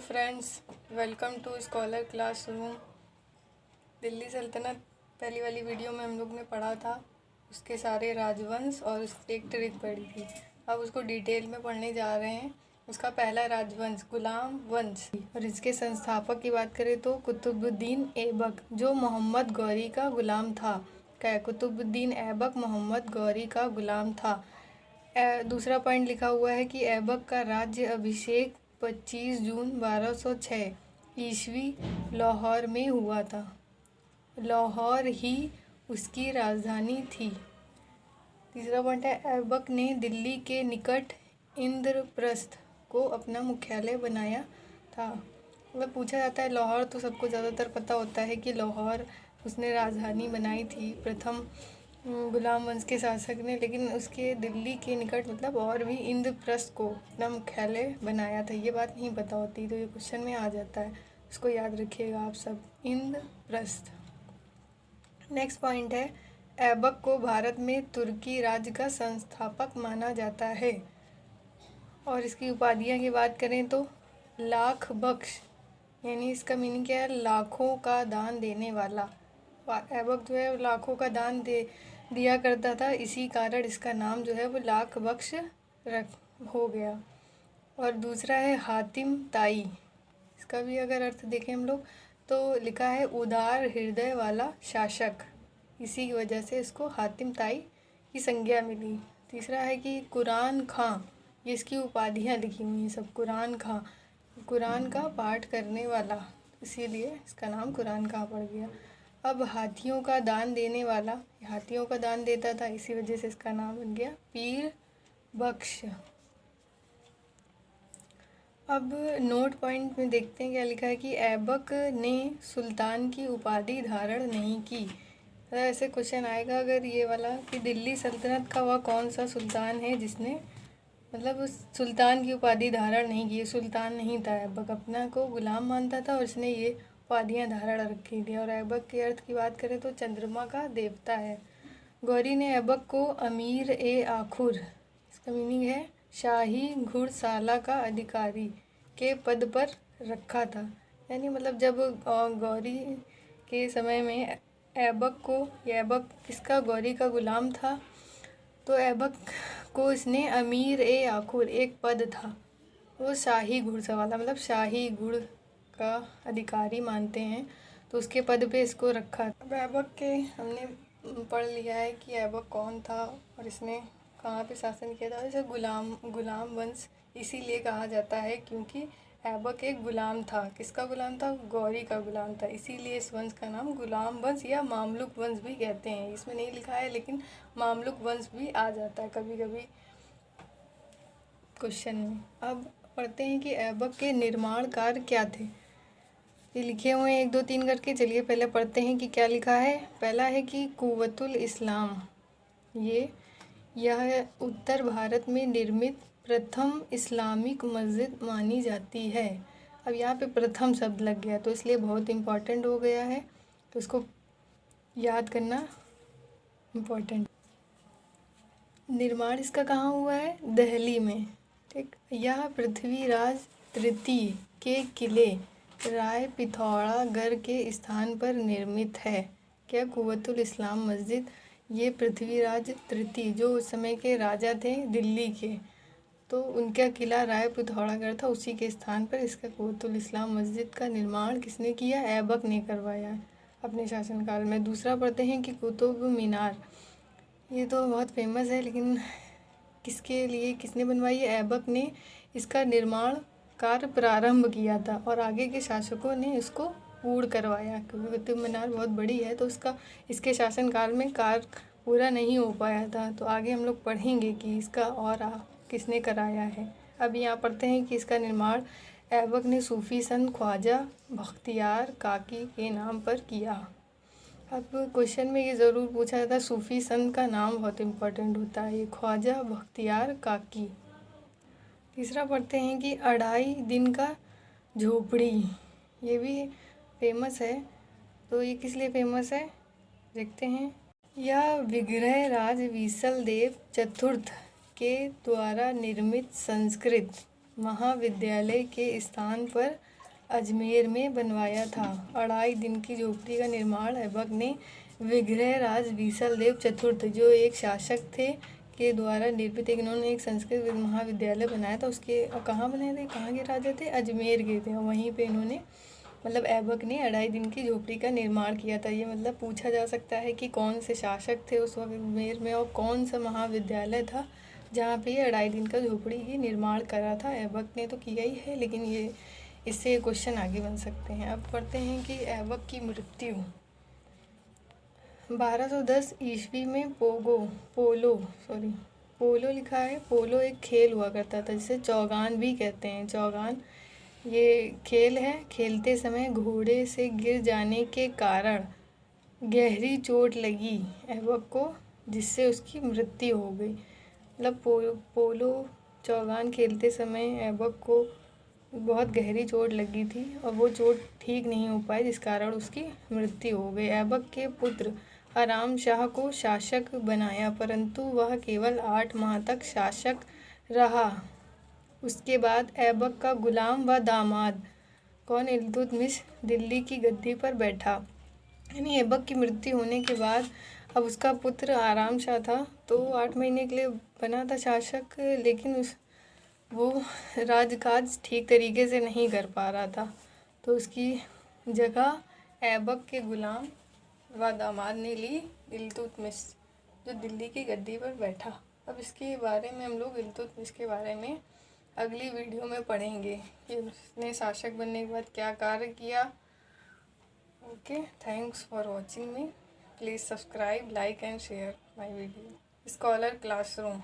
Friends, welcome to scholar classroom. Delhi सल्तनत पहली वाली वीडियो में हम लोग ने पढ़ा था, उसके सारे राजवंश और उसकी एक ट्रिक पढ़ी थी। अब उसको डिटेल में पढ़ने जा रहे हैं। उसका पहला राजवंश गुलाम वंश, और इसके संस्थापक की बात करें तो कुतुबुद्दीन ऐबक, जो मोहम्मद गौरी का गुलाम था। क्या है? कुतुबुद्दीन ऐबक मोहम्मद गौरी का गुलाम था। दूसरा पॉइंट लिखा हुआ है कि ऐबक का राज्य अभिषेक 25 जून 1206 ईस्वी लाहौर में हुआ था। लाहौर ही उसकी राजधानी थी। तीसरा पॉइंट है, ऐबक ने दिल्ली के निकट इंद्रप्रस्थ को अपना मुख्यालय बनाया था। मतलब पूछा जाता है, लाहौर तो सबको ज़्यादातर पता होता है कि लाहौर उसने राजधानी बनाई थी प्रथम गुलाम वंश के शासक ने, लेकिन उसके दिल्ली के निकट मतलब और भी इंद्रप्रस्थ को अपना मुख्यालय बनाया था। ये बात नहीं पता होती तो ये क्वेश्चन में आ जाता है, उसको याद रखिएगा आप सब, इंद्रप्रस्थ। नेक्स्ट पॉइंट है, ऐबक को भारत में तुर्की राज्य का संस्थापक माना जाता है। और इसकी उपाधियाँ की बात करें तो लाख बख्श, यानी इसका मीनिंग क्या है? लाखों का दान देने वाला। ऐबक जो है लाखों का दान दिया करता था, इसी कारण इसका नाम जो है वो लाख बख्श हो गया। और दूसरा है हातिम ताई। इसका भी अगर अर्थ देखें हम लोग तो लिखा है उदार हृदय वाला शासक, इसी की वजह से इसको हातिम ताई की संज्ञा मिली। तीसरा है कि कुरान खां, ये इसकी उपाधियाँ लिखी हुई हैं सब। कुरान खां, कुरान का पाठ करने वाला, इसीलिए इसका नाम कुरान खां पड़ गया। अब हाथियों का दान देने वाला, हाथियों का दान देता था, इसी वजह से इसका नाम बन गया पीर बख्श। अब नोट पॉइंट में देखते हैं क्या लिखा है कि ऐबक ने सुल्तान की उपाधि धारण नहीं की। तो ऐसे क्वेश्चन आएगा अगर ये वाला कि दिल्ली सल्तनत का वह कौन सा सुल्तान है जिसने मतलब उस सुल्तान की उपाधि धारण नहीं की। सुल्तान नहीं था, ऐबक अपना को गुलाम मानता था और उसने ये उपाधियाँ धारण रखी थी। और ऐबक के अर्थ की बात करें तो चंद्रमा का देवता है। गौरी ने ऐबक को अमीर ए आखुर, इसका मीनिंग है शाही घुड़साला का अधिकारी, के पद पर रखा था। यानी मतलब जब गौरी के समय में ऐबक को, ऐबक इसका गौरी का गुलाम था, तो ऐबक को इसने अमीर ए आखुर, एक पद था वो शाही घुड़सवाला, मतलब शाही घुड़ का अधिकारी मानते हैं, तो उसके पद पे इसको रखा। अब ऐबक के हमने पढ़ लिया है कि ऐबक कौन था और इसने कहाँ पे शासन किया था। इसे गुलाम वंश इसीलिए कहा जाता है क्योंकि ऐबक एक गुलाम था। किसका गुलाम था? गौरी का गुलाम था, इसीलिए इस वंश का नाम गुलाम वंश या मामलुक वंश भी कहते हैं। इसमें नहीं लिखा है लेकिन मामलुक वंश भी आ जाता है कभी कभी क्वेश्चन में। अब पढ़ते हैं कि ऐबक के निर्माण कार्य क्या थे। ये लिखे हुए हैं 1 2 3 करके। चलिए पहले पढ़ते हैं कि क्या लिखा है। पहला है कि कुव्वतुल इस्लाम, यह उत्तर भारत में निर्मित प्रथम इस्लामिक मस्जिद मानी जाती है। अब यहाँ पे प्रथम शब्द लग गया तो इसलिए बहुत इम्पॉर्टेंट हो गया है, तो इसको याद करना इम्पॉर्टेंट। निर्माण इसका कहाँ हुआ है? दिल्ली में, ठीक। यह पृथ्वीराज तृतीय के किले राय पिथौरागढ़ के स्थान पर निर्मित है। क्या? कुव्वतुल इस्लाम मस्जिद, ये पृथ्वीराज तृतीय जो उस समय के राजा थे दिल्ली के, तो उनका किला राय पिथौरागढ़ था, उसी के स्थान पर इसका कुव्वतुल इस्लाम मस्जिद का निर्माण किसने किया? ऐबक ने करवाया अपने शासनकाल में। दूसरा पढ़ते हैं कि कुतुब मीनार, ये तो बहुत फेमस है, लेकिन किसके लिए, किसने बनवाई है? ऐबक ने इसका निर्माण कार्य प्रारंभ किया था और आगे के शासकों ने इसको पूर्ण करवाया, क्योंकि कुतुब मीनार बहुत बड़ी है तो इसके शासनकाल में कार्य पूरा नहीं हो पाया था। तो आगे हम लोग पढ़ेंगे कि इसका और किसने कराया है। अब यहाँ पढ़ते हैं कि इसका निर्माण ऐबक ने सूफी संत ख्वाजा बख्तियार काकी के नाम पर किया। अब क्वेश्चन में ये ज़रूर पूछा जाता है, सूफी संत का नाम बहुत इम्पोर्टेंट होता है, ये ख्वाजा बख्तियार काकी। तीसरा पढ़ते हैं कि 2.5 दिन का झोपड़ी, ये भी फेमस है, तो ये किस लिए फेमस है देखते हैं। यह विग्रह राज विसल देव चतुर्थ के द्वारा निर्मित संस्कृत महाविद्यालय के स्थान पर अजमेर में बनवाया था। 2.5 दिन की झोपड़ी का निर्माण ऐबक ने विग्रहराज बीसलदेव चतुर्थ, जो एक शासक थे, के द्वारा निर्मित इन्होंने एक संस्कृत महाविद्यालय बनाया था। उसके कहाँ बनाए थे, कहाँ के राजा थे, अजमेर के थे। वहीं पे इन्होंने मतलब ऐबक ने 2.5 दिन की झोपड़ी का निर्माण किया था। ये मतलब पूछा जा सकता है कि कौन से शासक थे उस वक्त अजमेर में और कौन सा महाविद्यालय था जहाँ पे ये 2.5 दिन का झोपड़ी ही निर्माण करा था। ऐबक ने तो किया ही है, लेकिन ये इससे क्वेश्चन आगे बन सकते हैं। अब पढ़ते हैं कि ऐबक की मृत्यु 1210 ईस्वी में पोलो लिखा है। पोलो एक खेल हुआ करता था जिसे चौगान भी कहते हैं। चौगान ये खेल है। खेलते समय घोड़े से गिर जाने के कारण गहरी चोट लगी ऐबक को, जिससे उसकी मृत्यु हो गई। मतलब पोलो चौगान खेलते समय ऐबक को बहुत गहरी चोट लगी थी और वो चोट ठीक नहीं हो पाई, जिस कारण उसकी मृत्यु हो गई। ऐबक के पुत्र आराम शाह को शासक बनाया, परंतु वह केवल 8 माह तक शासक रहा। उसके बाद ऐबक का गुलाम व दामाद कौन, इल्तुतमिश, दिल्ली की गद्दी पर बैठा। यानी ऐबक की मृत्यु होने के बाद अब उसका पुत्र आराम शाह था, तो 8 महीने के लिए बना था शासक, लेकिन वो राजकाज ठीक तरीके से नहीं कर पा रहा था, तो उसकी जगह ऐबक के गुलाम व दामाद ने ली इल्तुतमिश, जो दिल्ली की गद्दी पर बैठा। अब इसके बारे में हम लोग इल्तुतमिश के बारे में अगली वीडियो में पढ़ेंगे कि उसने शासक बनने के बाद क्या कार्य किया। Okay, thanks for watching me. Please subscribe, like and share my video. Scholar classroom.